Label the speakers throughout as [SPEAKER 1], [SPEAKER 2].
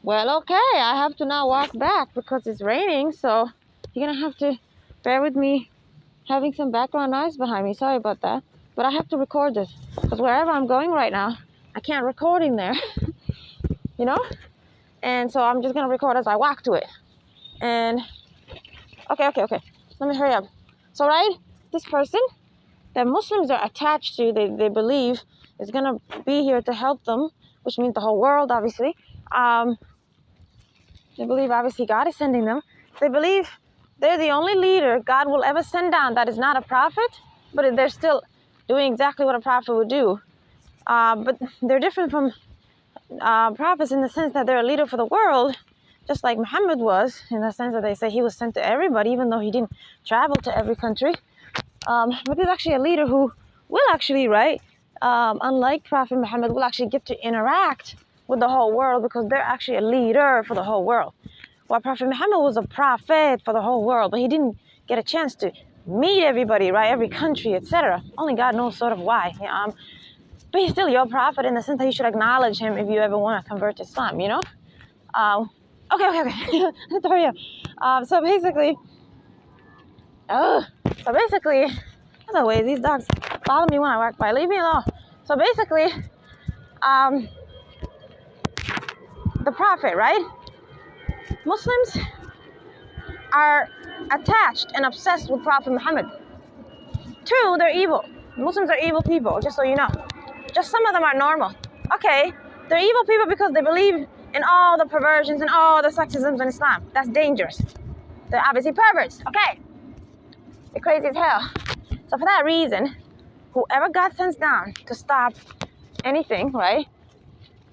[SPEAKER 1] Well, okay, I have to now walk back because it's raining, so you're gonna have to bear with me having some background noise behind me. Sorry about that. But I have to record this because wherever I'm going right now, I can't record in there, you know? And so I'm just gonna record as I walk to it. And okay. Let me hurry up. So, right, this person that Muslims are attached to, they believe is gonna be here to help them, which means the whole world, obviously. They believe obviously God is sending them. They believe they're the only leader God will ever send down that is not a prophet, but they're still doing exactly what a prophet would do. But they're different from prophets in the sense that they're a leader for the world, just like Muhammad was, in the sense that they say he was sent to everybody, even though he didn't travel to every country. But he's actually a leader who will actually, right, unlike Prophet Muhammad, will actually get to interact with the whole world because they're actually a leader for the whole world. While Prophet Muhammad was a prophet for the whole world, but he didn't get a chance to meet everybody, right, every country, etc. Only God knows sort of why. But he's still your prophet in the sense that you should acknowledge him if you ever want to convert to Islam, you know? Okay. I have to hurry up. So basically, as always, these dogs follow me when I walk by. Leave me alone. So basically, the prophet, right? Muslims are attached and obsessed with Prophet Muhammad. Two, they're evil. Muslims are evil people, just so you know. Just some of them are normal. Okay, they're evil people because they believe in all the perversions and all the sexisms in Islam. That's dangerous. They're obviously perverts, okay? They're crazy as hell. So for that reason, whoever God sends down to stop anything, right?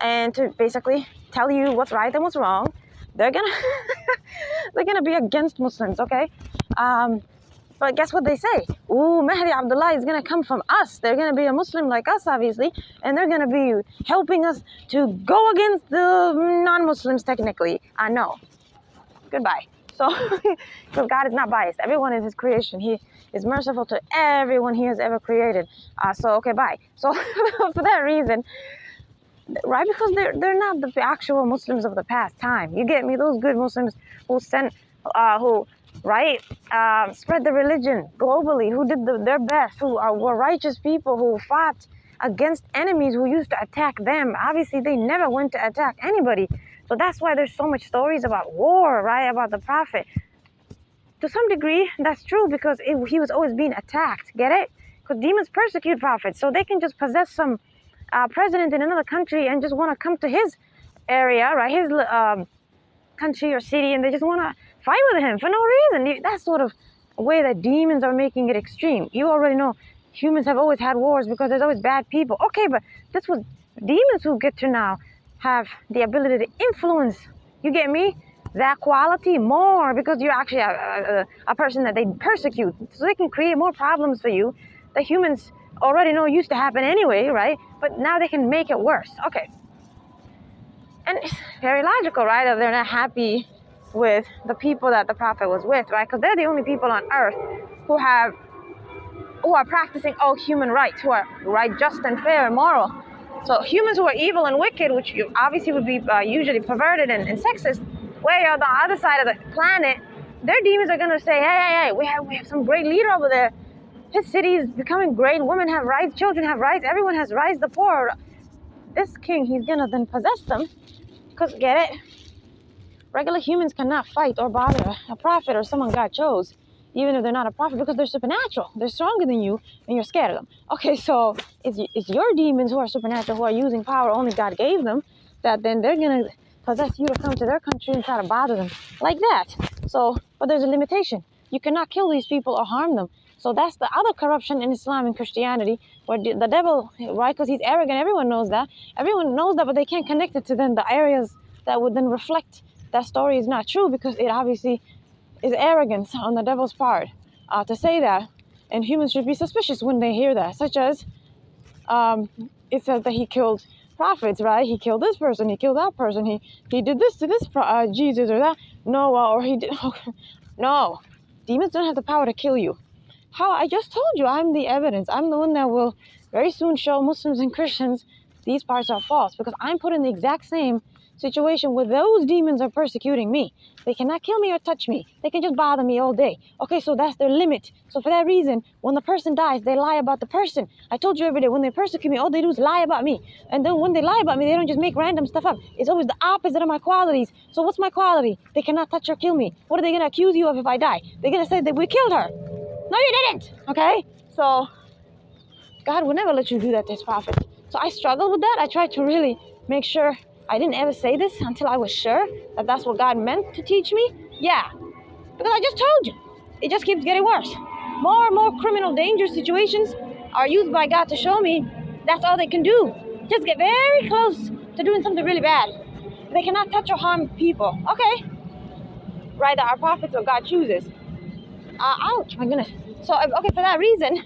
[SPEAKER 1] And to basically tell you what's right and what's wrong, they're gonna be against Muslims, okay? But guess what they say? Ooh, Mahdi Abdulahi is gonna come from us. They're gonna be a Muslim like us, obviously, and they're gonna be helping us to go against the non-Muslims technically. I know. Goodbye. So, because God is not biased. Everyone is his creation. He is merciful to everyone he has ever created. So, okay, bye. So, for that reason, right, because they're not the actual Muslims of the past time. You get me? Those good Muslims who sent, spread the religion globally, who did their best, who were righteous people, who fought against enemies who used to attack them. Obviously, they never went to attack anybody. So that's why there's so much stories about war, right, about the Prophet. To some degree, that's true because he was always being attacked. Get it? Because demons persecute prophets. So they can just possess some president in another country and just want to come to his area, right, his country or city, and they just want to fight with him for no reason. That's sort of a way that demons are making it extreme. You already know humans have always had wars because there's always bad people. Okay, but this was demons who get to now have the ability to influence, you get me, that quality more because you're actually a person that they persecute. So they can create more problems for you that humans already know used to happen anyway, right? But now they can make it worse. Okay. And it's very logical, right? That they're not happy with the people that the Prophet was with, right? Because they're the only people on earth who are practicing all human rights, who are right, just and fair and moral. So humans who are evil and wicked, which obviously would be usually perverted and sexist, way on the other side of the planet, their demons are going to say, hey, we have some great leader over there. His city is becoming great. Women have rights. Children have rights. Everyone has rights. The poor. This king, he's going to then possess them. Because, get it? Regular humans cannot fight or bother a prophet or someone God chose, even if they're not a prophet, because they're supernatural. They're stronger than you, and you're scared of them. Okay, so it's your demons who are supernatural, who are using power only God gave them, that then they're going to possess you to come to their country and try to bother them. Like that. So, but there's a limitation. You cannot kill these people or harm them. So that's the other corruption in Islam and Christianity, where the devil, right, because he's arrogant, everyone knows that. Everyone knows that, but they can't connect it to then the areas that would then reflect that story is not true, because it obviously is arrogance on the devil's part to say that. And humans should be suspicious when they hear that, such as it says that he killed prophets, right? He killed this person, he killed that person, he did this to this Jesus or that Noah, or he did. No, demons don't have the power to kill you. How? I just told you, I'm the evidence. I'm the one that will very soon show Muslims and Christians these parts are false, because I'm put in the exact same situation where those demons are persecuting me. They cannot kill me or touch me. They can just bother me all day. Okay, so that's their limit. So for that reason, when the person dies, they lie about the person. I told you every day, when they persecute me, all they do is lie about me. And then when they lie about me, they don't just make random stuff up. It's always the opposite of my qualities. So what's my quality? They cannot touch or kill me. What are they going to accuse you of if I die? They're going to say that we killed her. No, you didn't. Okay? So God would never let you do that to his prophet. So I struggled with that. I tried to really make sure I didn't ever say this until I was sure that that's what God meant to teach me. Yeah, because I just told you. It just keeps getting worse. More and more criminal, dangerous situations are used by God to show me that's all they can do. Just get very close to doing something really bad. They cannot touch or harm people. Okay. Right, our prophets or God chooses. Ouch, my goodness. So, okay, for that reason,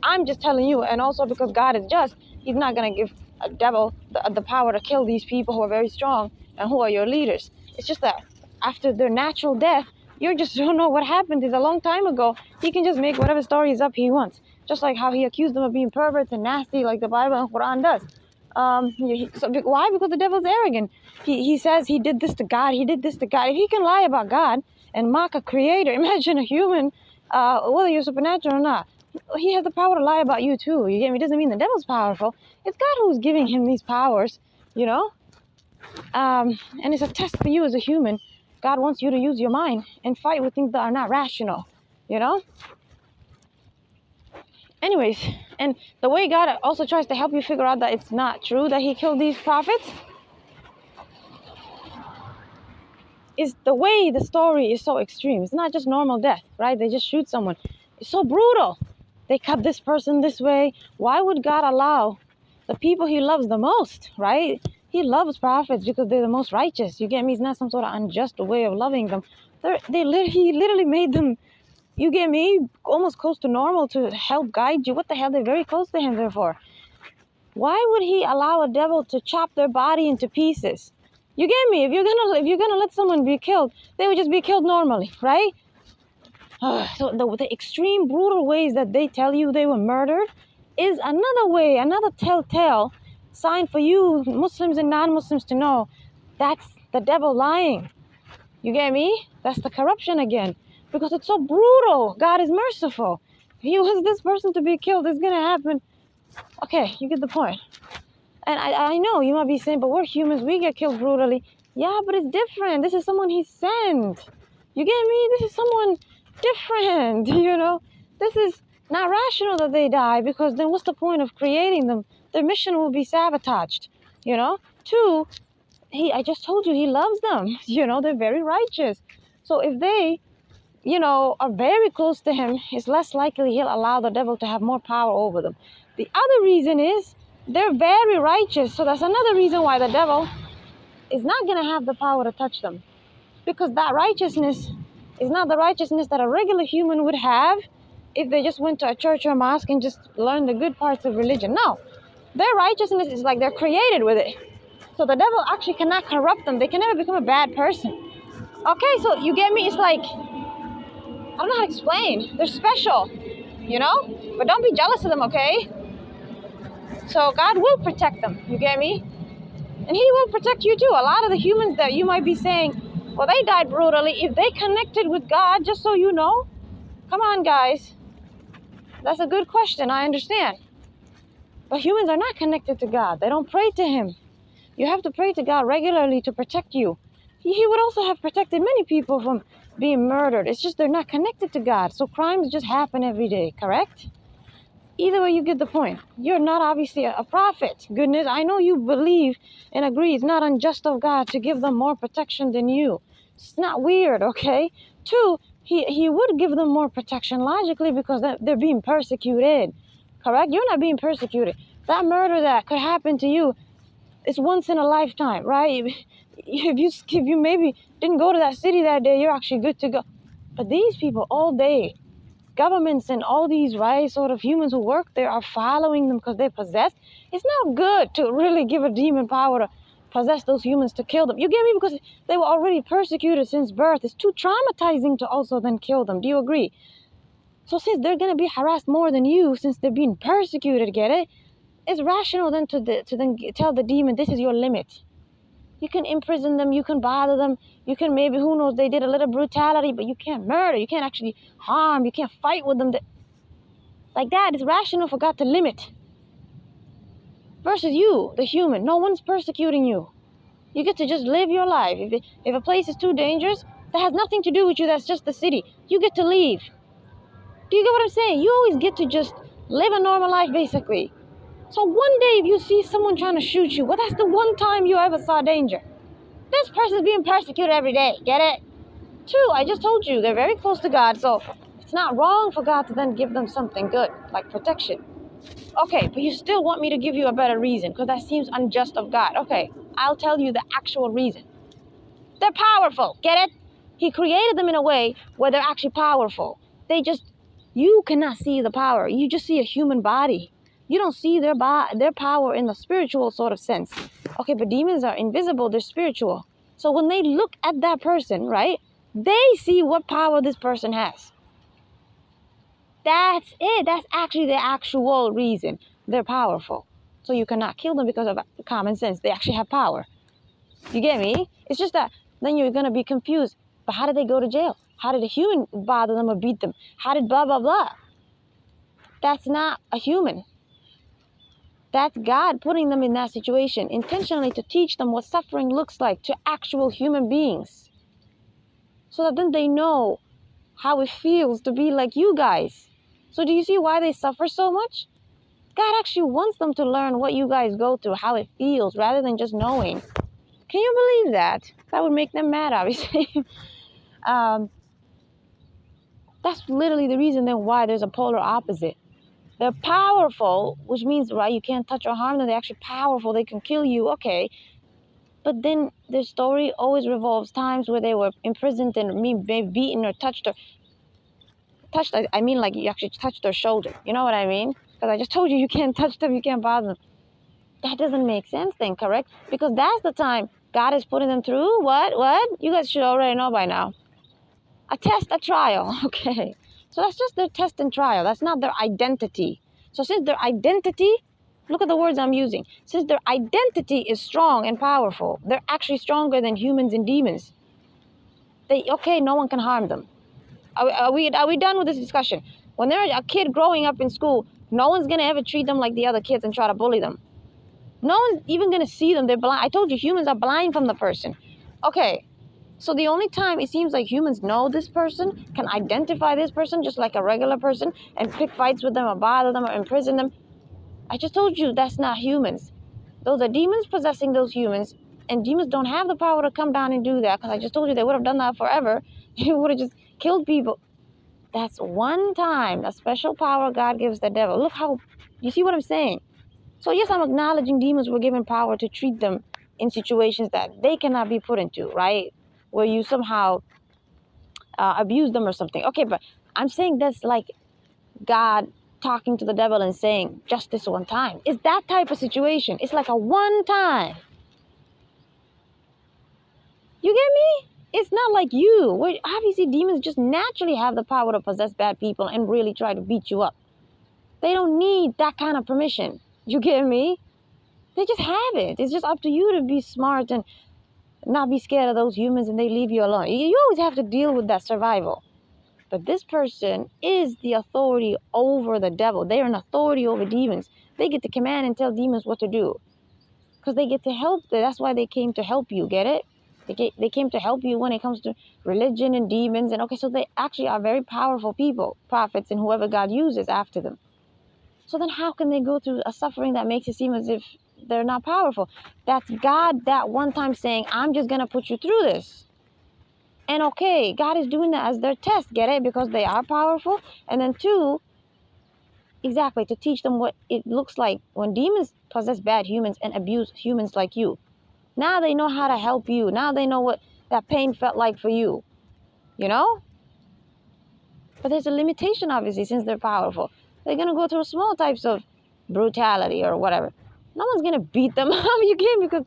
[SPEAKER 1] I'm just telling you, and also because God is just, he's not going to give a devil the power to kill these people who are very strong and who are your leaders. It's just that after their natural death, you just don't know what happened. It's a long time ago. He can just make whatever stories up he wants. Just like how he accused them of being perverts and nasty, like the Bible and Quran does. Why? Because the devil's arrogant. He says he did this to God. He did this to God. If he can lie about God and mock a creator, imagine a human, whether you're supernatural or not. He has the power to lie about you too. You get me? It doesn't mean the devil's powerful. It's God who's giving him these powers, you know? And it's a test for you as a human. God wants you to use your mind and fight with things that are not rational, you know? Anyways, and the way God also tries to help you figure out that it's not true that he killed these prophets is the way the story is so extreme. It's not just normal death, right? They just shoot someone. It's so brutal. They cut this person this way. Why would God allow the people he loves the most, right? He loves prophets because they're the most righteous. You get me? It's not some sort of unjust way of loving them. He literally made them, you get me, almost close to normal to help guide you. What the hell? They're very close to him, therefore. Why would he allow a devil to chop their body into pieces? You get me? If you're gonna let someone be killed, they would just be killed normally, right? So the extreme, brutal ways that they tell you they were murdered is another way, another telltale sign for you Muslims and non-Muslims to know that's the devil lying. You get me? That's the corruption again. Because it's so brutal. God is merciful. If he wants this person to be killed, it's going to happen. Okay, you get the point. And I know you might be saying, but we're humans. We get killed brutally. Yeah, but it's different. This is someone he sent. You get me? This is someone different, you know? This is not rational that they die, because then what's the point of creating them? Their mission will be sabotaged, you know? Two, I just told you he loves them. You know, they're very righteous. So if they, you know, are very close to him, it's less likely he'll allow the devil to have more power over them. The other reason is they're very righteous. So that's another reason why the devil is not going to have the power to touch them. Because that righteousness is not the righteousness that a regular human would have if they just went to a church or mosque and just learned the good parts of religion. No, their righteousness is like they're created with it. So the devil actually cannot corrupt them. They can never become a bad person. Okay, so you get me? It's like, I don't know how to explain. They're special, you know? But don't be jealous of them, okay? So God will protect them, you get me? And he will protect you too. A lot of the humans that you might be saying, well, they died brutally. If they connected with God, just so you know, come on, guys. That's a good question. I understand. But humans are not connected to God. They don't pray to him. You have to pray to God regularly to protect you. He would also have protected many people from being murdered. It's just they're not connected to God. So crimes just happen every day, correct? Either way, you get the point. You're not obviously a prophet. Goodness, I know you believe and agree it's not unjust of God to give them more protection than you. It's not weird, okay? Two, he would give them more protection logically because they're being persecuted, correct? You're not being persecuted. That murder that could happen to you, it's once in a lifetime, right? If you maybe didn't go to that city that day, you're actually good to go. But these people all day, governments and all these, right, sort of humans who work there are following them because they're possessed. It's not good to really give a demon power to possess those humans to kill them. You get me? Because they were already persecuted since birth. It's too traumatizing to also then kill them. Do you agree? So since they're going to be harassed more than you, since they're being persecuted, get it? It's rational then to then tell the demon, this is your limit. You can imprison them, you can bother them, you can maybe, who knows, they did a little brutality, but you can't murder, you can't actually harm, you can't fight with them. Like that, it's rational for God to limit. Versus you, the human, no one's persecuting you. You get to just live your life. If a place is too dangerous, that has nothing to do with you, that's just the city. You get to leave. Do you get what I'm saying? You always get to just live a normal life, basically. So one day if you see someone trying to shoot you, well, that's the one time you ever saw danger. This person's being persecuted every day, get it? Two, I just told you, they're very close to God, so it's not wrong for God to then give them something good, like protection. Okay, but you still want me to give you a better reason, because that seems unjust of God. Okay, I'll tell you the actual reason. They're powerful, get it? He created them in a way where they're actually powerful. You cannot see the power. You just see a human body. You don't see their power in the spiritual sort of sense. Okay, but demons are invisible, they're spiritual. So when they look at that person, right, they see what power this person has. That's it. That's actually the actual reason. They're powerful. So you cannot kill them because of common sense. They actually have power. You get me? It's just that then you're going to be confused. But how did they go to jail? How did a human bother them or beat them? How did blah, blah, blah? That's not a human. That's God putting them in that situation intentionally to teach them what suffering looks like to actual human beings. So that then they know how it feels to be like you guys. So do you see why they suffer so much? God actually wants them to learn what you guys go through, how it feels, rather than just knowing. Can you believe that? That would make them mad, obviously. That's literally the reason then why there's a polar opposite. They're powerful, which means, right, you can't touch or harm them. They're actually powerful. They can kill you, okay. But then their story always revolves times where they were imprisoned and maybe beaten or touched. I mean like you actually touched their shoulder. You know what I mean? Because I just told you, you can't touch them, you can't bother them. That doesn't make sense then, correct? Because that's the time God is putting them through. What? You guys should already know by now. A test, a trial. Okay. So that's just their test and trial. That's not their identity. So since their identity, look at the words I'm using. Since their identity is strong and powerful, they're actually stronger than humans and demons. No one can harm them. Are we done with this discussion? When they're a kid growing up in school, no one's going to ever treat them like the other kids and try to bully them. No one's even going to see them. They're blind. I told you, humans are blind from the person. Okay. So the only time it seems like humans know this person, can identify this person just like a regular person and pick fights with them or bother them or imprison them. I just told you that's not humans. Those are demons possessing those humans, and demons don't have the power to come down and do that, because I just told you they would have done that forever. They would have just killed people. That's one time, a special power God gives the devil. Look how, you see what I'm saying? So yes, I'm acknowledging demons were given power to treat them in situations that they cannot be put into, right? Where you somehow abuse them or something. Okay, but I'm saying that's like God talking to the devil and saying, just this one time. It's that type of situation. It's like a one time. You get me? It's not like you, where obviously demons just naturally have the power to possess bad people and really try to beat you up. They don't need that kind of permission. You get me? They just have it. It's just up to you to be smart and not be scared of those humans, and they leave you alone. You always have to deal with that survival. But this person is the authority over the devil. They are an authority over demons. They get to command and tell demons what to do. Because they get to help. That's why they came to help you. Get it? They came to help you when it comes to religion and demons. And okay, so they actually are very powerful people, prophets and whoever God uses after them. So then how can they go through a suffering that makes it seem as if they're not powerful? That's God that one time saying, I'm just going to put you through this. And okay, God is doing that as their test, get it? Because they are powerful. And then two, exactly, to teach them what it looks like when demons possess bad humans and abuse humans like you. Now they know how to help you. Now they know what that pain felt like for you. You know? But there's a limitation, obviously, since they're powerful. They're going to go through small types of brutality or whatever. No one's going to beat them up, you get, because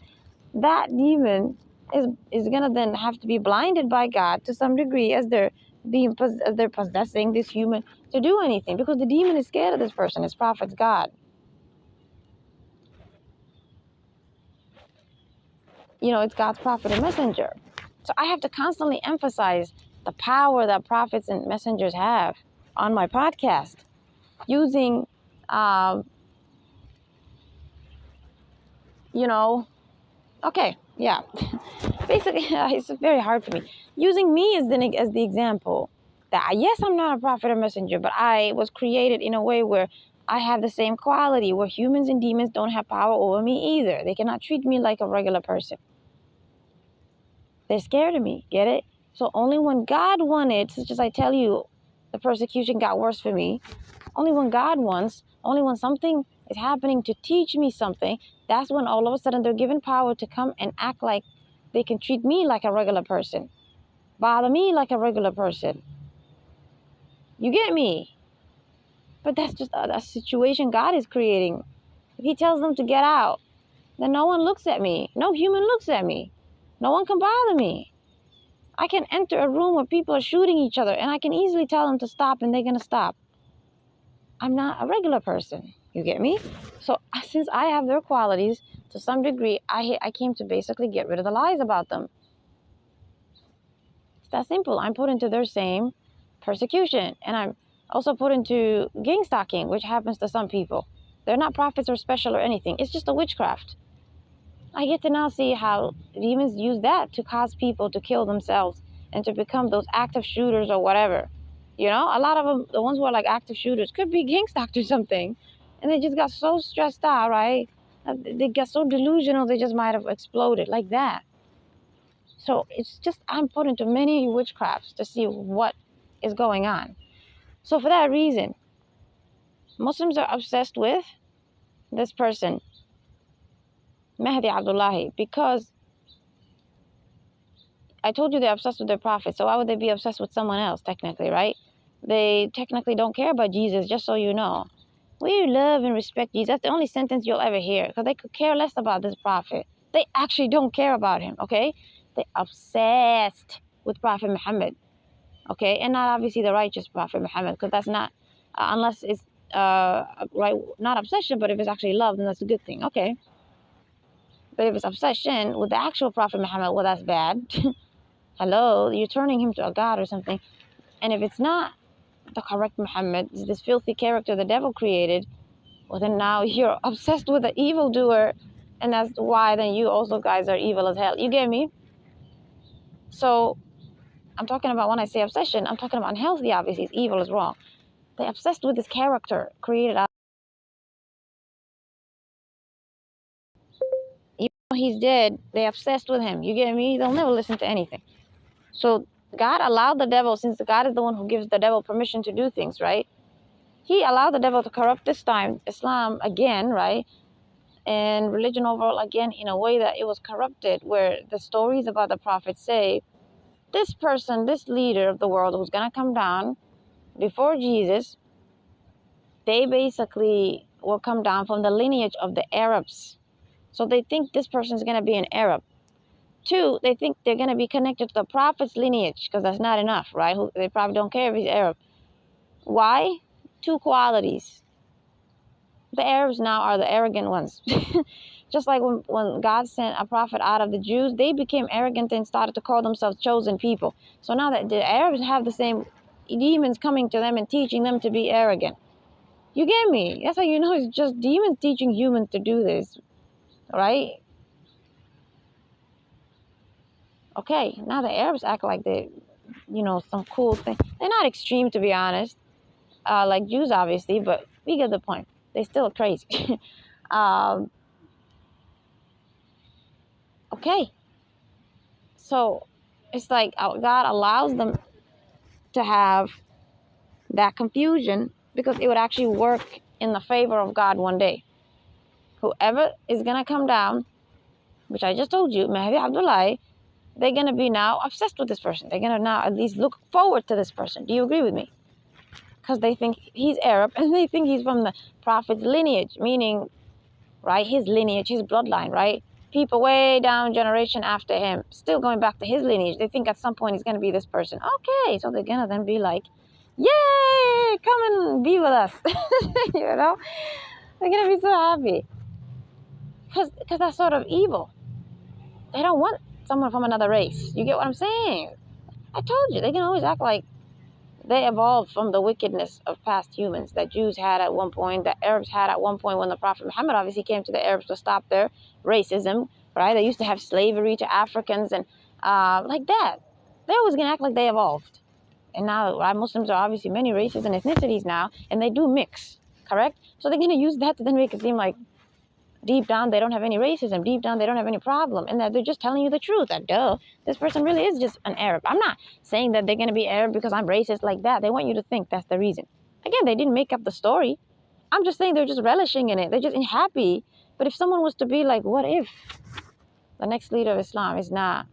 [SPEAKER 1] that demon is going to then have to be blinded by God to some degree as they're they're possessing this human to do anything, because the demon is scared of this person. His prophet's God. It's God's prophet and messenger. So I have to constantly emphasize the power that prophets and messengers have on my podcast, using, okay, yeah. Basically, it's very hard for me. Using me as the example that, yes, I'm not a prophet or messenger, but I was created in a way where I have the same quality, where humans and demons don't have power over me either. They cannot treat me like a regular person. They're scared of me, get it? So only when God wanted, such as I tell you, the persecution got worse for me. Only when God wants, only when something is happening to teach me something, that's when all of a sudden they're given power to come and act like they can treat me like a regular person, bother me like a regular person. You get me? But that's just a situation God is creating. If He tells them to get out, then no one looks at me. No human looks at me. No one can bother me. I can enter a room where people are shooting each other, and I can easily tell them to stop, and they're going to stop. I'm not a regular person. You get me? So since I have their qualities, to some degree, I came to basically get rid of the lies about them. It's that simple. I'm put into their same persecution, and I'm also put into gang stalking, which happens to some people. They're not prophets or special or anything. It's just a witchcraft. I get to now see how demons use that to cause people to kill themselves and to become those active shooters or whatever. A lot of them, the ones who are like active shooters, could be gang stalked or something. And they just got so stressed out, right? They got so delusional, they just might have exploded like that. So it's just, I'm put into many witchcrafts to see what is going on. So for that reason, Muslims are obsessed with this person, Mahdi Abdulahi, because I told you they're obsessed with their prophet. So why would they be obsessed with someone else, technically, right? They technically don't care about Jesus, just so you know. We love and respect Jesus. That's the only sentence you'll ever hear, because they could care less about this prophet. They actually don't care about him, okay? They're obsessed with Prophet Muhammad, okay? And not obviously the righteous Prophet Muhammad, because that's not, unless it's, right, not obsession, but if it's actually love, then that's a good thing, okay? But if it's obsession with the actual Prophet Muhammad, well, that's bad. Hello, you're turning him to a god or something. And if it's not the correct Muhammad, this filthy character the devil created, well, then now you're obsessed with the evildoer, and that's why then you also guys are evil as hell. You get me? So I'm talking about, when I say obsession, I'm talking about unhealthy, obviously. Evil is wrong. They're obsessed with this character created out. Even though he's dead, they're obsessed with him. You get me? They'll never listen to anything. So God allowed the devil, since God is the one who gives the devil permission to do things, right? He allowed the devil to corrupt this time Islam again, right? And religion overall again, in a way that it was corrupted, where the stories about the prophets say, this person, this leader of the world who's going to come down before Jesus, they basically will come down from the lineage of the Arabs. So they think this person is going to be an Arab. 2, they think they're going to be connected to the prophet's lineage, because that's not enough, right? They probably don't care if he's Arab. Why? 2 qualities. The Arabs now are the arrogant ones. Just like when God sent a prophet out of the Jews, they became arrogant and started to call themselves chosen people. So now that the Arabs have the same demons coming to them and teaching them to be arrogant. You get me? That's how you know it's just demons teaching humans to do this, right? Okay, now the Arabs act like they, some cool thing. They're not extreme, to be honest, like Jews, obviously, but we get the point. They still crazy. Okay. So it's like God allows them to have that confusion, because it would actually work in the favor of God one day. Whoever is going to come down, which I just told you, Mahdi Abdulahi, they're going to be now obsessed with this person. They're going to now at least look forward to this person. Do you agree with me? Because they think he's Arab, and they think he's from the prophet's lineage, meaning, right, his lineage, his bloodline, right? people way down generation after him, still going back to his lineage. They think at some point he's going to be this person. Okay, so they're going to then be like, yay, come and be with us. You know? They're going to be so happy. Because that's sort of evil. They don't want someone from another race. You get what I'm saying? I told you, they can always act like they evolved from the wickedness of past humans that Jews had at one point, that Arabs had at one point when the Prophet Muhammad obviously came to the Arabs to stop their racism, right? They used to have slavery to Africans and like that. They're always going to act like they evolved. And now, right, Muslims are obviously many races and ethnicities now, and they do mix, correct? So they're going to use that to then make it seem like deep down they don't have any racism, deep down they don't have any problem, and that they're just telling you the truth, that this person really is just an Arab. I'm not saying that they're going to be Arab because I'm racist like that. They want you to think that's the reason. Again, they didn't make up the story. I'm just saying they're just relishing in it. They're just happy. But if someone was to be like, what if the next leader of Islam is not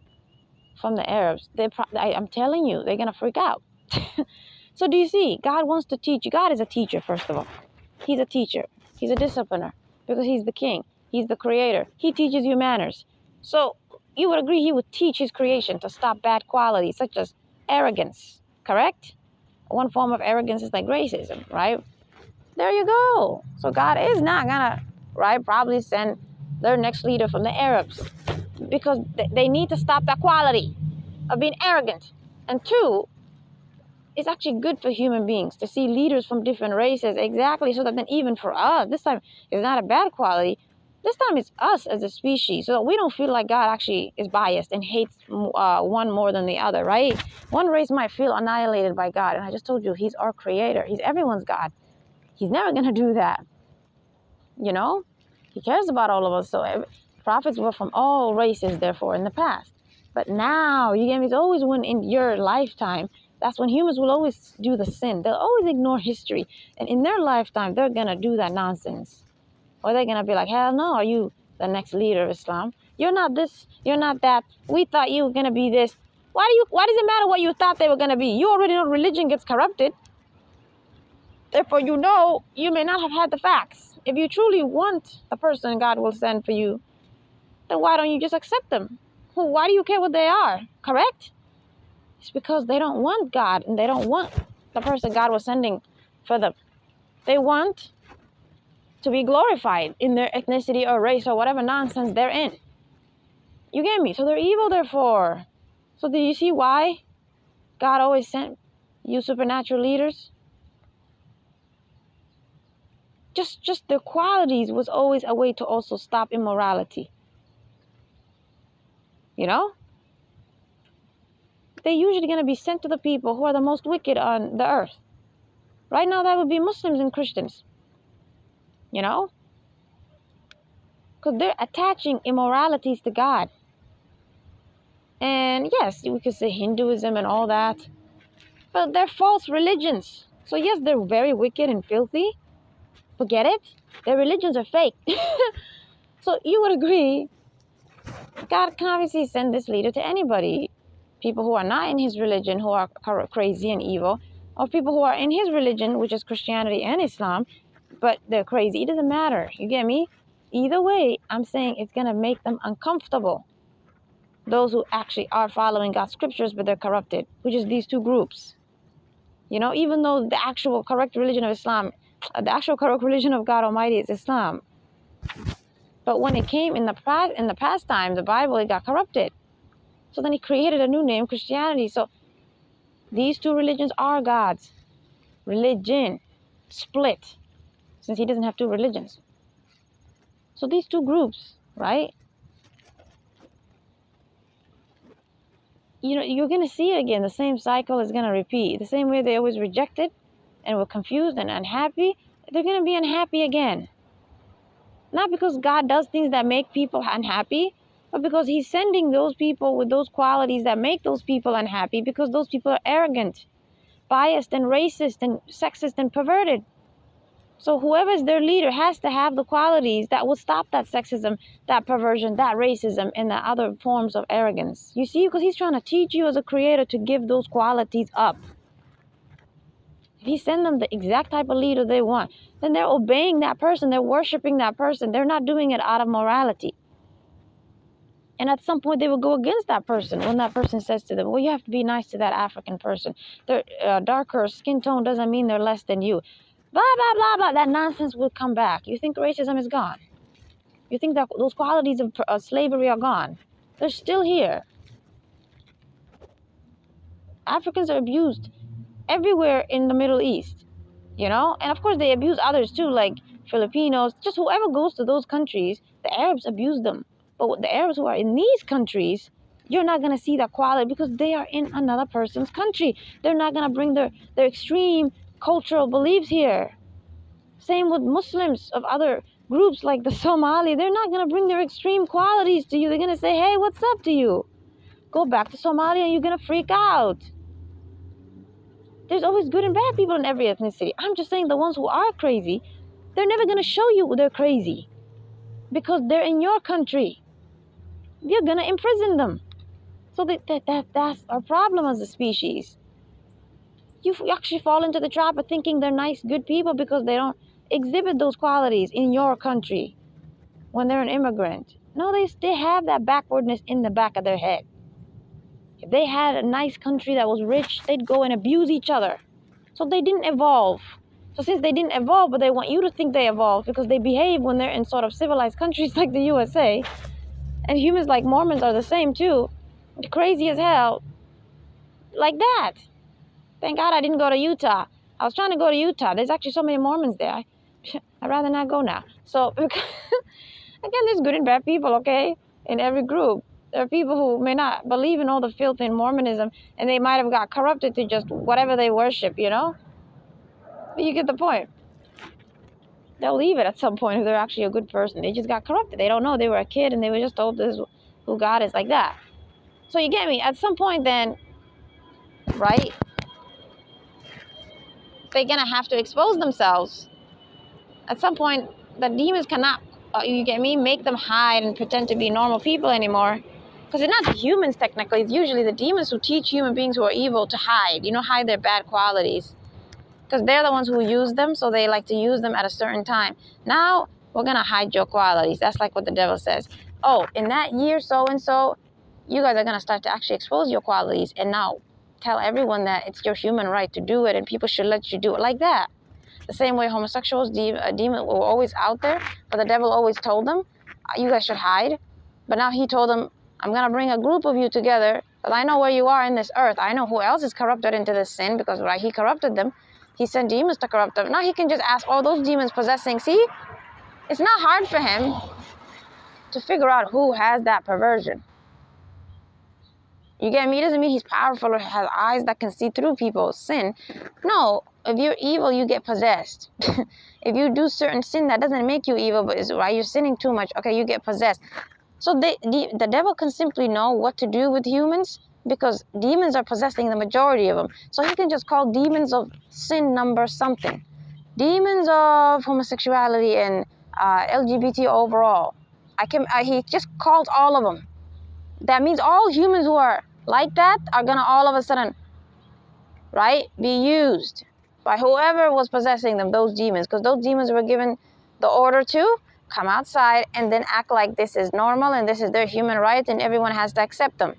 [SPEAKER 1] from the Arabs? I'm telling you, they're going to freak out. So do you see? God wants to teach you. God is a teacher, first of all. He's a teacher. He's a discipliner. Because he's the king. He's the creator. He teaches you manners. So you would agree he would teach his creation to stop bad qualities such as arrogance. Correct? One form of arrogance is like racism, right? There you go. So God is not going to, right, probably send their next leader from the Arabs. Because they need to stop that quality of being arrogant. And two, it's actually good for human beings to see leaders from different races, exactly, so that then even for us, this time it's not a bad quality. This time it's us as a species, so that we don't feel like God actually is biased and hates one more than the other, right? One race might feel annihilated by God, and I just told you, he's our creator. He's everyone's God. He's never going to do that, you know? He cares about all of us, so prophets were from all races, therefore, in the past. But now, you get me, it's always when in your lifetime, that's when humans will always do the sin. They'll always ignore history. And in their lifetime, they're going to do that nonsense. Or they're going to be like, hell no, are you the next leader of Islam? You're not this, you're not that. We thought you were going to be this. Why does it matter what you thought they were going to be? You already know religion gets corrupted. Therefore, you know you may not have had the facts. If you truly want the person God will send for you, then why don't you just accept them? Why do you care what they are? Correct? It's because they don't want God and they don't want the person God was sending for them. They want to be glorified in their ethnicity or race or whatever nonsense they're in. You get me? So they're evil, therefore. So do you see why God always sent you supernatural leaders? Just their qualities was always a way to also stop immorality. You know? They're usually going to be sent to the people who are the most wicked on the earth. Right now, that would be Muslims and Christians. You know? Because they're attaching immoralities to God. And yes, we could say Hinduism and all that. But they're false religions. So yes, they're very wicked and filthy. Forget it. Their religions are fake. So you would agree, God can obviously send this leader to anybody. People who are not in his religion, who are crazy and evil, or people who are in his religion, which is Christianity and Islam, but they're crazy. It doesn't matter. You get me? Either way, I'm saying it's going to make them uncomfortable. Those who actually are following God's scriptures, but they're corrupted, which is these two groups. You know, even though the actual correct religion of Islam, the actual correct religion of God Almighty is Islam. But when it came in the past time, the Bible, it got corrupted. So then he created a new name, Christianity. So these two religions are God's religion, split, since he doesn't have two religions. So these two groups, right? You know, you're going to see it again. The same cycle is going to repeat. The same way they always rejected and were confused and unhappy, they're going to be unhappy again. Not because God does things that make people unhappy, but because he's sending those people with those qualities that make those people unhappy, because those people are arrogant, biased and racist and sexist and perverted. So whoever is their leader has to have the qualities that will stop that sexism, that perversion, that racism, and the other forms of arrogance. You see, because he's trying to teach you as a creator to give those qualities up. If he sends them the exact type of leader they want, then they're obeying that person, they're worshiping that person. They're not doing it out of morality. And at some point, they will go against that person when that person says to them, well, you have to be nice to that African person. Their darker skin tone doesn't mean they're less than you. Blah, blah, blah, blah. That nonsense will come back. You think racism is gone? You think that those qualities of slavery are gone? They're still here. Africans are abused everywhere in the Middle East, you know? And of course, they abuse others too, like Filipinos. Just whoever goes to those countries, the Arabs abuse them. But the Arabs who are in these countries, you're not going to see that quality because they are in another person's country. They're not going to bring their extreme cultural beliefs here. Same with Muslims of other groups like the Somali. They're not going to bring their extreme qualities to you. They're going to say, hey, what's up to you? Go back to Somalia and you're going to freak out. There's always good and bad people in every ethnicity. I'm just saying the ones who are crazy, they're never going to show you they're crazy because they're in your country. You're going to imprison them. So that's our problem as a species. You actually fall into the trap of thinking they're nice, good people because they don't exhibit those qualities in your country when they're an immigrant. No, they have that backwardness in the back of their head. If they had a nice country that was rich, they'd go and abuse each other. So they didn't evolve. So since they didn't evolve, but they want you to think they evolved because they behave when they're in sort of civilized countries like the USA, and humans like Mormons are the same too, crazy as hell, like that. Thank God I didn't go to Utah. I was trying to go to Utah. There's actually so many Mormons there. I'd rather not go now. So, again, there's good and bad people, okay, in every group. There are people who may not believe in all the filth in Mormonism, and they might have got corrupted to just whatever they worship, you know? But you get the point. They'll leave it at some point if they're actually a good person. They just got corrupted. They don't know. They were a kid, and they were just told this is who God is, like that. So you get me? At some point then, right, they're going to have to expose themselves. At some point, the demons cannot, you get me, make them hide and pretend to be normal people anymore. Because it's not the humans, technically. It's usually the demons who teach human beings who are evil to hide. You know, hide their bad qualities. Because they're the ones who use them, so they like to use them at a certain time. Now, we're going to hide your qualities. That's like what the devil says. Oh, in that year, so-and-so, you guys are going to start to actually expose your qualities. And now, tell everyone that it's your human right to do it, and people should let you do it like that. The same way homosexuals, demons were always out there, but the devil always told them, you guys should hide. But now he told them, I'm going to bring a group of you together, because I know where you are in this earth. I know who else is corrupted into this sin, because right, he corrupted them. He sent demons to corrupt them. Now he can just ask all those demons possessing. See, it's not hard for him to figure out who has that perversion. You get me? It doesn't mean he's powerful or has eyes that can see through people's sin. No, if you're evil, you get possessed. If you do certain sin, that doesn't make you evil, but it's right, you're sinning too much. Okay, you get possessed. So the devil can simply know what to do with humans because demons are possessing the majority of them. So he can just call demons of sin number something. Demons of homosexuality and LGBT overall. He just called all of them. That means all humans who are like that are going to all of a sudden, right, be used by whoever was possessing them, those demons. Because those demons were given the order to come outside and then act like this is normal and this is their human right and everyone has to accept them.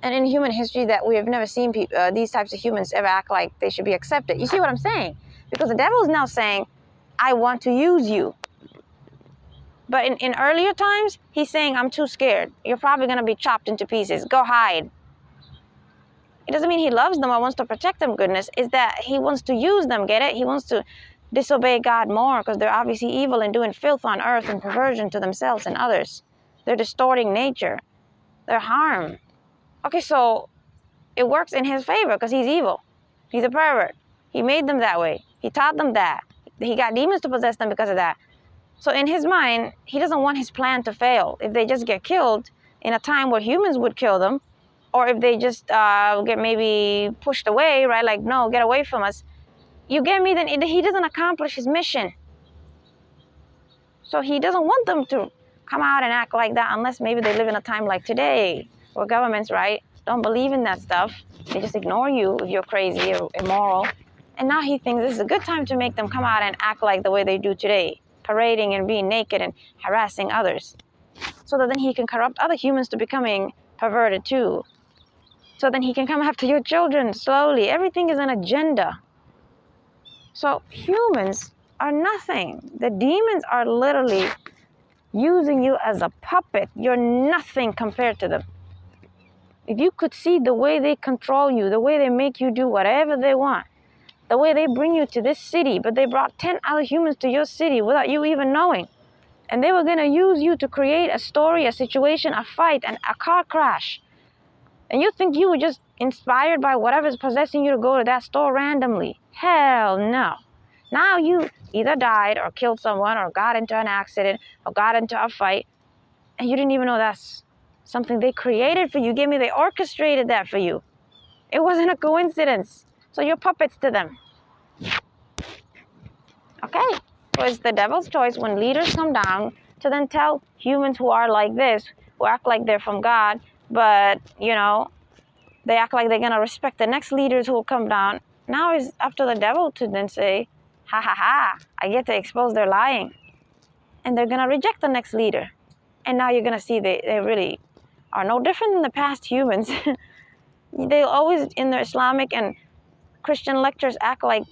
[SPEAKER 1] And in human history that we have never seen these types of humans ever act like they should be accepted. You see what I'm saying? Because the devil is now saying, I want to use you. But in earlier times, he's saying, I'm too scared. You're probably going to be chopped into pieces. Go hide. It doesn't mean he loves them or wants to protect them, goodness. It's that he wants to use them, get it? He wants to disobey God more because they're obviously evil and doing filth on earth and perversion to themselves and others. They're distorting nature. They're harm. Okay, so it works in his favor because he's evil. He's a pervert. He made them that way. He taught them that. He got demons to possess them because of that. So in his mind, he doesn't want his plan to fail. If they just get killed in a time where humans would kill them, or if they just get maybe pushed away, right? Like, no, get away from us. You get me? Then he doesn't accomplish his mission. So he doesn't want them to come out and act like that unless maybe they live in a time like today where governments, right, don't believe in that stuff. They just ignore you if you're crazy or immoral. And now he thinks this is a good time to make them come out and act like the way they do today, parading and being naked and harassing others. so that then he can corrupt other humans to becoming perverted too. So then he can come after your children slowly. Everything is an agenda. So humans are nothing. The demons are literally using you as a puppet. You're nothing compared to them. If you could see the way they control you, the way they make you do whatever they want, the way they bring you to this city, but they brought 10 other humans to your city without you even knowing. And they were going to use you to create a story, a situation, a fight, and a car crash. And you think you were just inspired by whatever's possessing you to go to that store randomly. Hell no. Now you either died or killed someone or got into an accident or got into a fight, and you didn't even know that's something they created for you. Give me, they orchestrated that for you. It wasn't a coincidence. So you're puppets to them. Okay? So it's the devil's choice when leaders come down to then tell humans who are like this, who act like they're from God, but, you know, they act like they're going to respect the next leaders who will come down. Now it's up to the devil to then say, ha ha ha, I get to expose their lying. And they're going to reject the next leader. And now you're going to see they really are no different than the past humans. They always, in their Islamic and Christian lectures, act like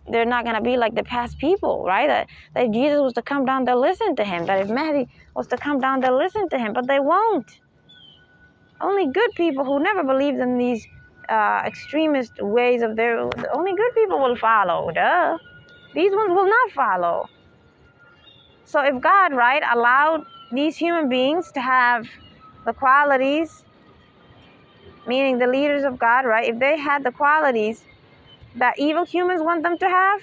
[SPEAKER 1] they're not going to be like the past people, right? That if Jesus was to come down, they'll listen to him. That if Mahdi was to come down, they'll listen to him. But they won't. Only good people who never believed in these extremist ways of their... Only good people will follow, duh. These ones will not follow. So if God, right, allowed these human beings to have the qualities, meaning the leaders of God, right, if they had the qualities that evil humans want them to have,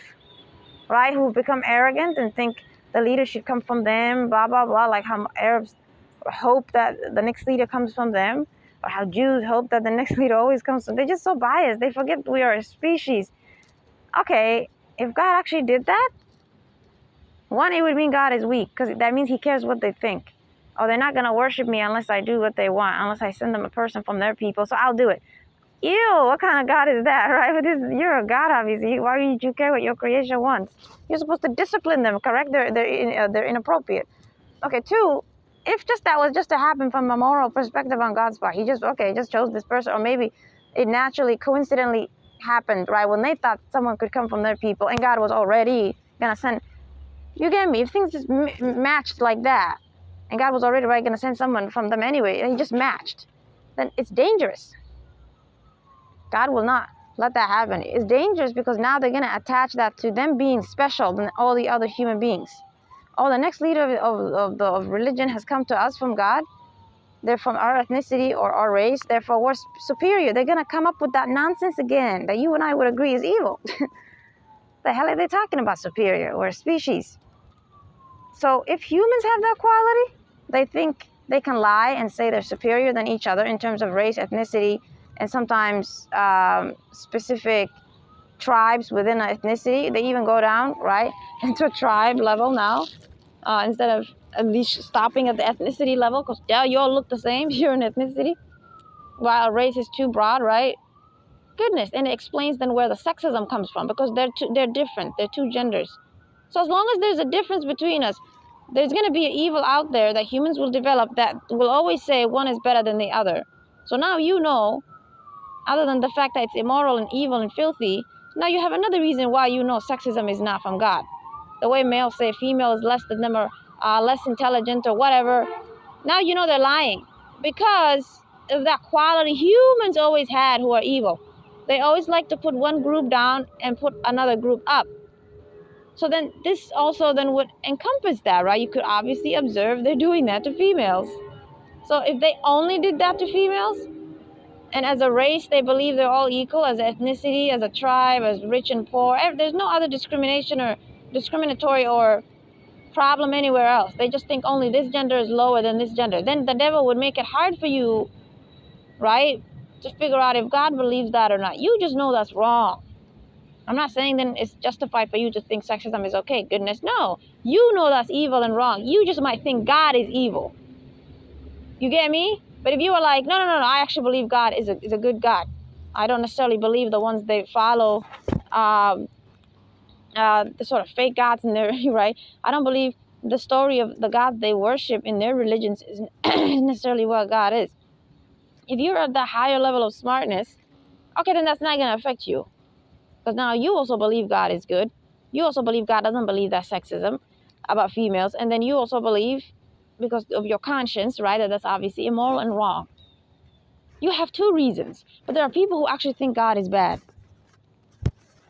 [SPEAKER 1] right, who become arrogant and think the leader should come from them, blah, blah, blah, like how Arabs hope that the next leader comes from them, or how Jews hope that the next leader always comes from them. They're just so biased. They forget we are a species. Okay, if God actually did that, one, it would mean God is weak, because that means he cares what they think. Oh, they're not going to worship me unless I do what they want, unless I send them a person from their people, so I'll do it. Ew, what kind of God is that, right? But you're a God, obviously. Why would you care what your creation wants? You're supposed to discipline them, correct? They're inappropriate. Okay, two, if just that was just to happen from a moral perspective on God's part, he just chose this person, or maybe it naturally, coincidentally happened, right, when they thought someone could come from their people, and God was already going to send... You get me? If things just matched like that, and God was already going to send someone from them anyway, and he just matched, then it's dangerous. God will not let that happen. It's dangerous because now they're going to attach that to them being special than all the other human beings. Oh, the next leader of religion has come to us from God. They're from our ethnicity or our race. Therefore, we're superior. They're going to come up with that nonsense again that you and I would agree is evil. The hell are they talking about superior? We're a species. So if humans have that quality, they think they can lie and say they're superior than each other in terms of race, ethnicity, and sometimes specific tribes within an ethnicity. They even go down, right, into a tribe level now, instead of at least stopping at the ethnicity level, because yeah, you all look the same. You're an ethnicity, while race is too broad, right? Goodness, and it explains then where the sexism comes from, because they're different. They're two genders. So as long as there's a difference between us, there's going to be an evil out there that humans will develop that will always say one is better than the other. So now you know, other than the fact that it's immoral and evil and filthy, now you have another reason why you know sexism is not from God. The way males say female is less than them, or less intelligent or whatever. Now you know they're lying, because of that quality humans always had who are evil. They always like to put one group down and put another group up. So then this also then would encompass that, right? You could obviously observe they're doing that to females. So if they only did that to females, and as a race they believe they're all equal, as an ethnicity, as a tribe, as rich and poor, there's no other discrimination or discriminatory or problem anywhere else. They just think only this gender is lower than this gender. Then the devil would make it hard for you, right, to figure out if God believes that or not. You just know that's wrong. I'm not saying then it's justified for you to think sexism is okay. Goodness, no. You know that's evil and wrong. You just might think God is evil. You get me? But if you were like, no, I actually believe God is a good God. I don't necessarily believe the ones they follow, the sort of fake gods in there, right? I don't believe the story of the God they worship in their religions isn't necessarily what God is. If you're at the higher level of smartness, okay, then that's not going to affect you. Because now you also believe God is good. You also believe God doesn't believe that sexism about females. And then you also believe, because of your conscience, right, that that's obviously immoral and wrong. You have two reasons. But there are people who actually think God is bad.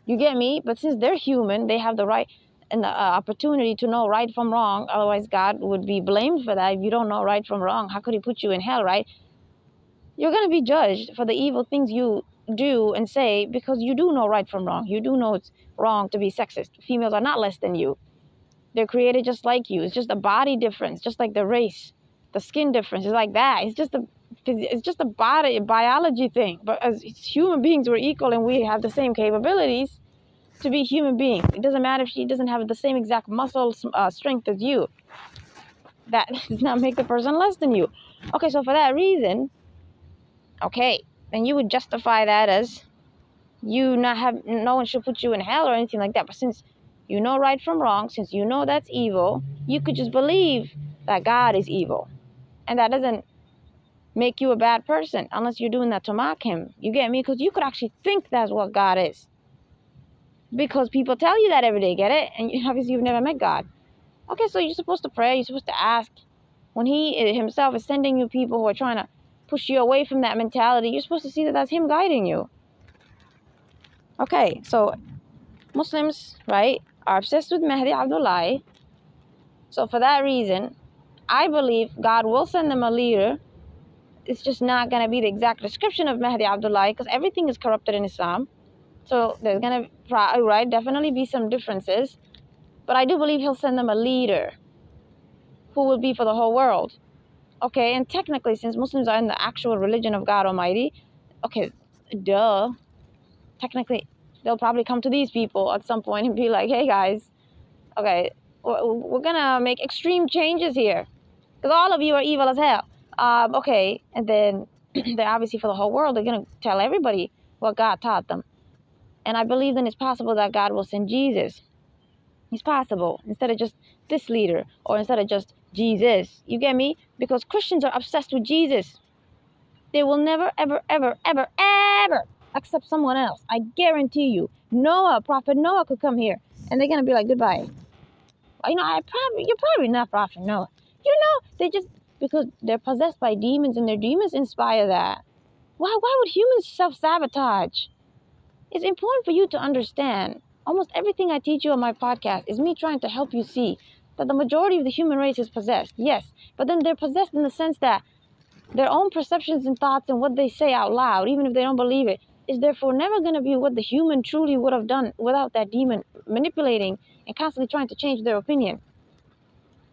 [SPEAKER 1] You get me? But since they're human, they have the right and the opportunity to know right from wrong. Otherwise, God would be blamed for that. If you don't know right from wrong, how could he put you in hell, right? You're going to be judged for the evil things you do and say, because you do know right from wrong. You do know it's wrong to be sexist. Females are not less than you. They're created just like you. It's just a body difference, just like the race, the skin difference. It's like that. It's just a body biology thing. But as human beings, we're equal and we have the same capabilities to be human beings. It doesn't matter if she doesn't have the same exact muscle strength as you. That does not make the person less than you. Okay, so for that reason, okay, then you would justify that as you not have, no one should put you in hell or anything like that. But since you know right from wrong, since you know that's evil, you could just believe that God is evil. And that doesn't make you a bad person unless you're doing that to mock him. You get me? Because you could actually think that's what God is. Because people tell you that every day, get it? And obviously you've never met God. Okay, so you're supposed to pray, you're supposed to ask. When he himself is sending you people who are trying to push you away from that mentality, you're supposed to see that that's him guiding you. Okay, so Muslims, right, are obsessed with Mahdi Abdulahi. So for that reason, I believe God will send them a leader. It's just not going to be the exact description of Mahdi Abdulahi, because everything is corrupted in Islam. So there's going to, definitely be some differences. But I do believe he'll send them a leader who will be for the whole world. Okay, and technically, since Muslims are in the actual religion of God Almighty, okay, technically, they'll probably come to these people at some point and be like, hey guys, okay, we're gonna make extreme changes here, because all of you are evil as hell. Okay, and then they're obviously for the whole world, they're gonna tell everybody what God taught them. And I believe then it's possible that God will send Jesus. It's possible, instead of just this leader, or instead of just Jesus. You get me? Because Christians are obsessed with Jesus. They will never, ever, ever, ever, ever accept someone else. I guarantee you. Prophet Noah could come here, and they're gonna be like, goodbye. You're probably not Prophet Noah. They just, because they're possessed by demons, and their demons inspire that. Why would humans self-sabotage? It's important for you to understand. Almost everything I teach you on my podcast is me trying to help you see that the majority of the human race is possessed. Yes, but then they're possessed in the sense that their own perceptions and thoughts and what they say out loud, even if they don't believe it, is therefore never going to be what the human truly would have done without that demon manipulating and constantly trying to change their opinion.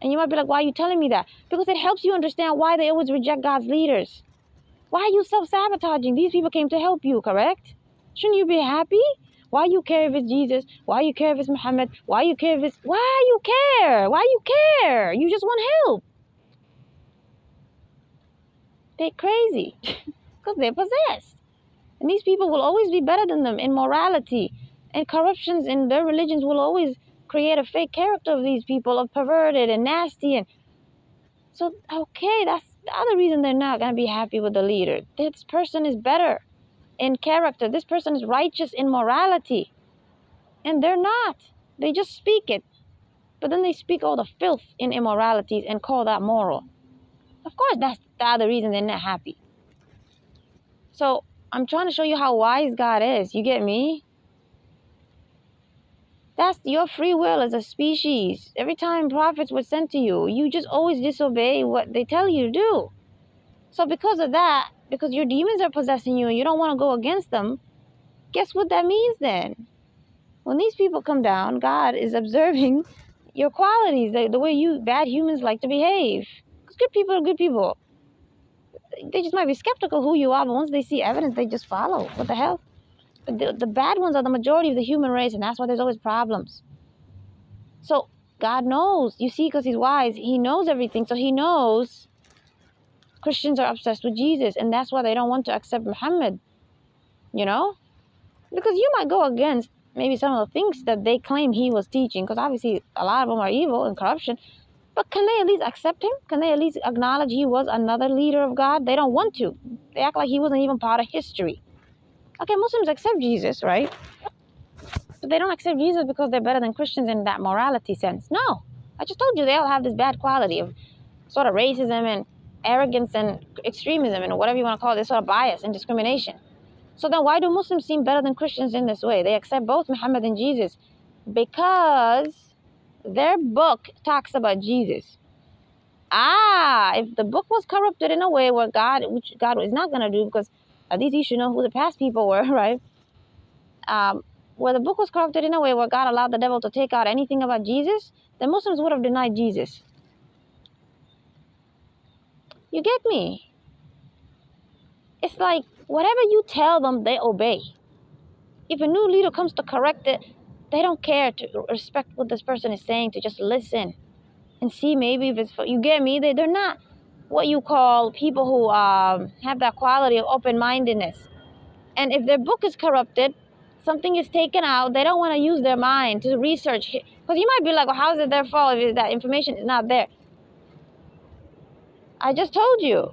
[SPEAKER 1] And you might be like, why are you telling me that? Because it helps you understand why they always reject God's leaders. Why are you self-sabotaging? These people came to help you, correct? Shouldn't you be happy? Why you care if it's Jesus? Why you care if it's Muhammad? Why you care? Why you care? You just want help. They're crazy because they're possessed. And these people will always be better than them in morality. And corruptions in their religions will always create a fake character of these people, of perverted and nasty. And so, okay, that's the other reason they're not going to be happy with the leader. This person is better in character. This person is righteous in morality. And they're not. They just speak it. But then they speak all the filth in immoralities and call that moral. Of course, that's the other reason they're not happy. So I'm trying to show you how wise God is. You get me? That's your free will as a species. Every time prophets were sent to you, you just always disobey what they tell you to do. So because of that, because your demons are possessing you and you don't want to go against them, guess what that means then? When these people come down, God is observing your qualities, the way you bad humans like to behave. Because good people are good people. They just might be skeptical who you are, but once they see evidence, they just follow. What the hell? But the bad ones are the majority of the human race, and that's why there's always problems. So God knows. You see, because he's wise, he knows everything. So he knows Christians are obsessed with Jesus, and that's why they don't want to accept Muhammad. You know? Because you might go against maybe some of the things that they claim he was teaching, because obviously a lot of them are evil and corruption. But can they at least accept him? Can they at least acknowledge he was another leader of God? They don't want to. They act like he wasn't even part of history. Okay, Muslims accept Jesus, right? But they don't accept Jesus because they're better than Christians in that morality sense. No. I just told you they all have this bad quality of sort of racism and arrogance and extremism and whatever you want to call it, this sort of bias and discrimination. So then why do Muslims seem better than Christians in this way? They accept both Muhammad and Jesus because their book talks about Jesus. If the book was corrupted in a way where which God is not going to do, because at least you should know who the past people were, right? Where the book was corrupted in a way where God allowed the devil to take out anything about Jesus, the Muslims would have denied Jesus. You get me? It's like whatever you tell them, they obey. If a new leader comes to correct it, they don't care to respect what this person is saying, to just listen and see maybe if it's for, you get me? They're not what you call people who have that quality of open-mindedness. And if their book is corrupted, something is taken out, they don't want to use their mind to research. Because you might be like, well, how is it their fault if that information is not there? I just told you.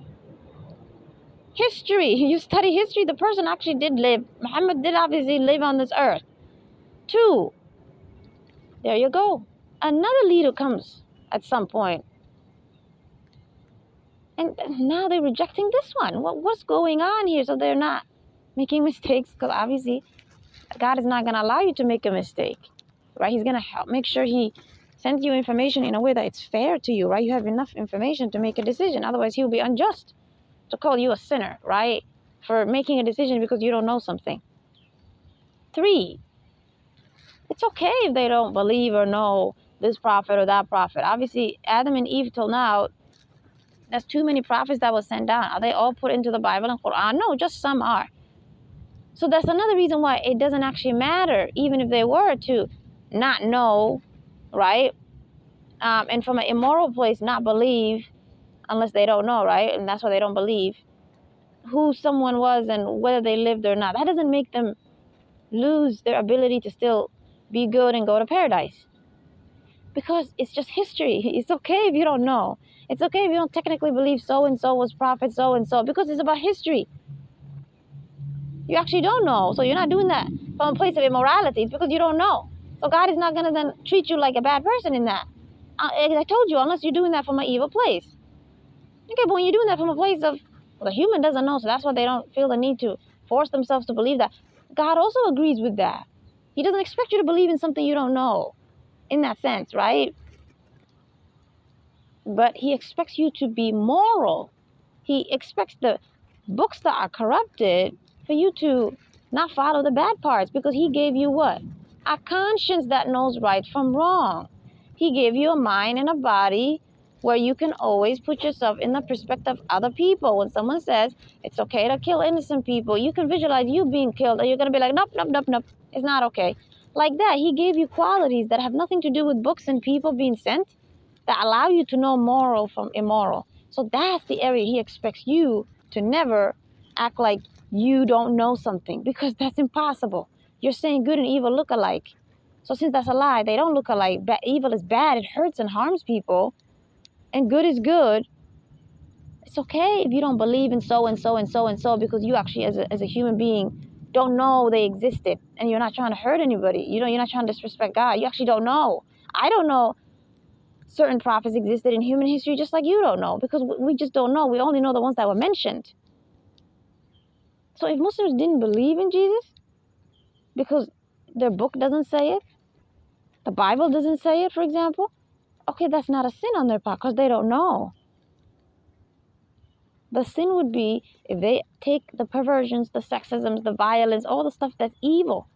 [SPEAKER 1] History. You study history, the person actually did live. Muhammad did obviously live on this earth. 2, there you go. Another leader comes at some point. And now they're rejecting this one. What's going on here? So they're not making mistakes, because obviously God is not going to allow you to make a mistake, right? He's going to help make sure he sends you information in a way that it's fair to you, right? You have enough information to make a decision. Otherwise, he'll be unjust to call you a sinner, right? For making a decision because you don't know something. 3, it's okay if they don't believe or know this prophet or that prophet. Obviously, Adam and Eve till now, there's too many prophets that were sent down. Are they all put into the Bible and Quran? No, just some are. So that's another reason why it doesn't actually matter, even if they were to not know, right? And from an immoral place, not believe unless they don't know, right? And that's why they don't believe who someone was and whether they lived or not. That doesn't make them lose their ability to still be good and go to paradise. Because it's just history. It's okay if you don't know. It's okay if you don't technically believe so-and-so was prophet so-and-so, because it's about history. You actually don't know. So you're not doing that from a place of immorality. It's because you don't know. So God is not going to then treat you like a bad person in that. As I told you, unless you're doing that from an evil place. Okay, but when you're doing that from a place of, well, the human doesn't know, so that's why they don't feel the need to force themselves to believe that. God also agrees with that. He doesn't expect you to believe in something you don't know, in that sense, right? But he expects you to be moral. He expects the books that are corrupted for you to not follow the bad parts, because he gave you what? A conscience that knows right from wrong. He gave you a mind and a body where you can always put yourself in the perspective of other people. When someone says it's okay to kill innocent people, you can visualize you being killed, and you're going to be like, nope, nope, nope, nope. It's not okay. Like that, he gave you qualities that have nothing to do with books and people being sent, that allow you to know moral from immoral. So that's the area he expects you to never act like you don't know something, because that's impossible. You're saying good and evil look alike. So since that's a lie, they don't look alike. Evil is bad. It hurts and harms people. And good is good. It's okay if you don't believe in so and so and so and so, because you actually, as a human being, don't know they existed. And you're not trying to hurt anybody. You're not trying to disrespect God. You actually don't know. I don't know certain prophets existed in human history, just like you don't know, because we just don't know. We only know the ones that were mentioned. So if Muslims didn't believe in Jesus because their book doesn't say it, the Bible doesn't say it, for example, okay, that's not a sin on their part because they don't know. The sin would be if they take the perversions, the sexisms, the violence, all the stuff that's evil,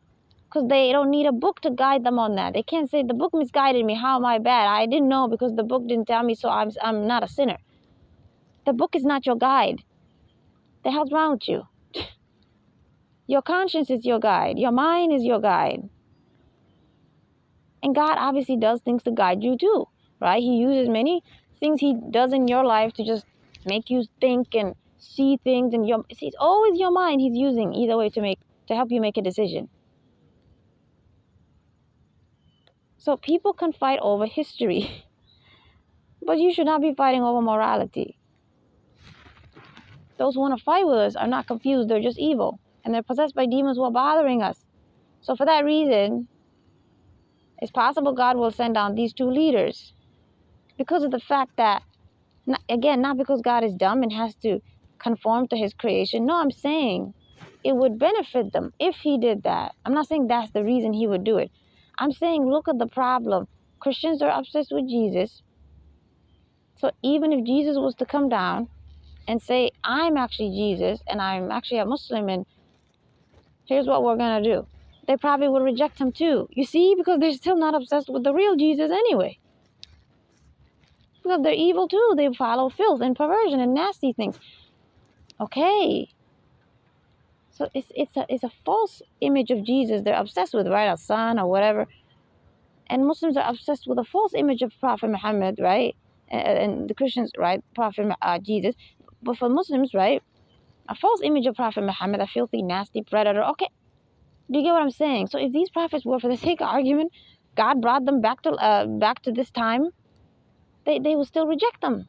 [SPEAKER 1] because they don't need a book to guide them on that. They can't say, the book misguided me. How am I bad? I didn't know because the book didn't tell me, so I'm not a sinner. The book is not your guide. The hell's wrong with you? Your conscience is your guide. Your mind is your guide. And God obviously does things to guide you too, right? He uses many things he does in your life to just make you think and see things. And it's always your mind he's using either way to help you make a decision. So people can fight over history. But you should not be fighting over morality. Those who want to fight with us are not confused. They're just evil. And they're possessed by demons who are bothering us. So for that reason, it's possible God will send down these two leaders. Because of the fact that, again, not because God is dumb and has to conform to his creation. No, I'm saying it would benefit them if he did that. I'm not saying that's the reason he would do it. I'm saying look at the problem. Christians are obsessed with Jesus. So even if Jesus was to come down and say, I'm actually Jesus and I'm actually a Muslim and here's what we're going to do, they probably would reject him too. You see, because they're still not obsessed with the real Jesus anyway. Because they're evil too. They follow filth and perversion and nasty things. Okay. So it's a false image of Jesus they're obsessed with, right? A son or whatever. And Muslims are obsessed with a false image of Prophet Muhammad, right? And the Christians, right? Prophet Jesus. But for Muslims, right? A false image of Prophet Muhammad, a filthy, nasty predator. Okay. Do you get what I'm saying? So if these prophets were, for the sake of argument, God brought them back to this time, they will still reject them.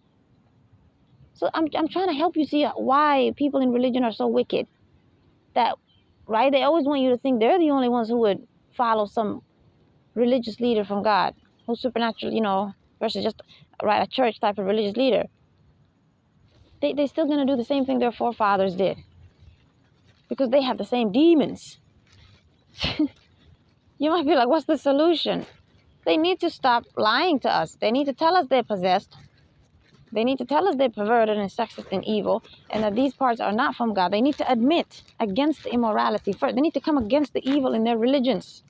[SPEAKER 1] So I'm trying to help you see why people in religion are so wicked. That, right? They always want you to think they're the only ones who would follow some religious leader from God, who's supernatural, versus just, right, a church type of religious leader. They're still going to do the same thing their forefathers did. Because they have the same demons. You might be like, what's the solution? They need to stop lying to us. They need to tell us they're possessed. They need to tell us they're perverted and sexist and evil, and that these parts are not from God. They need to admit against the immorality first. They need to come against the evil in their religions.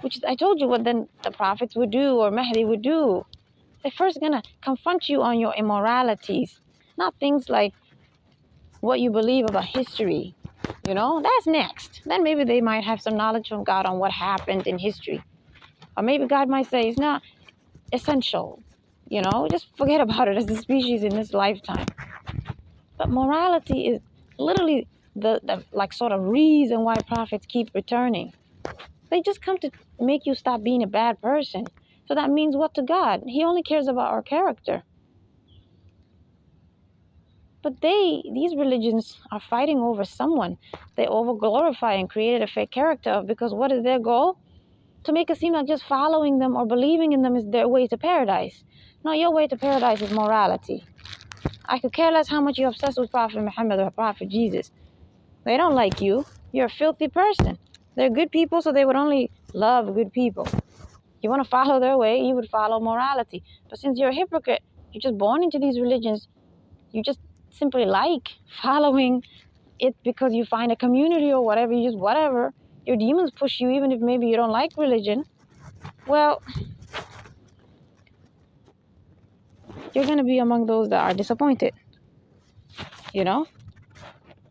[SPEAKER 1] Which I told you what then the prophets would do or Mahdi would do. They're first going to confront you on your immoralities. Not things like what you believe about history. That's next. Then maybe they might have some knowledge from God on what happened in history. Or maybe God might say it's not essential. Just forget about it as a species in this lifetime. But morality is literally the like sort of reason why prophets keep returning. They just come to make you stop being a bad person. So that means what to God? He only cares about our character. But these religions are fighting over someone they over-glorify and created a fake character of, because what is their goal? To make it seem like just following them or believing in them is their way to paradise. No, your way to paradise is morality. I could care less how much you're obsessed with Prophet Muhammad or Prophet Jesus. They don't like you. You're a filthy person. They're good people, so they would only love good people. You want to follow their way, you would follow morality. But since you're a hypocrite, you're just born into these religions, you just simply like following it because you find a community or whatever, whatever. Your demons push you even if maybe you don't like religion. Well, you're going to be among those that are disappointed,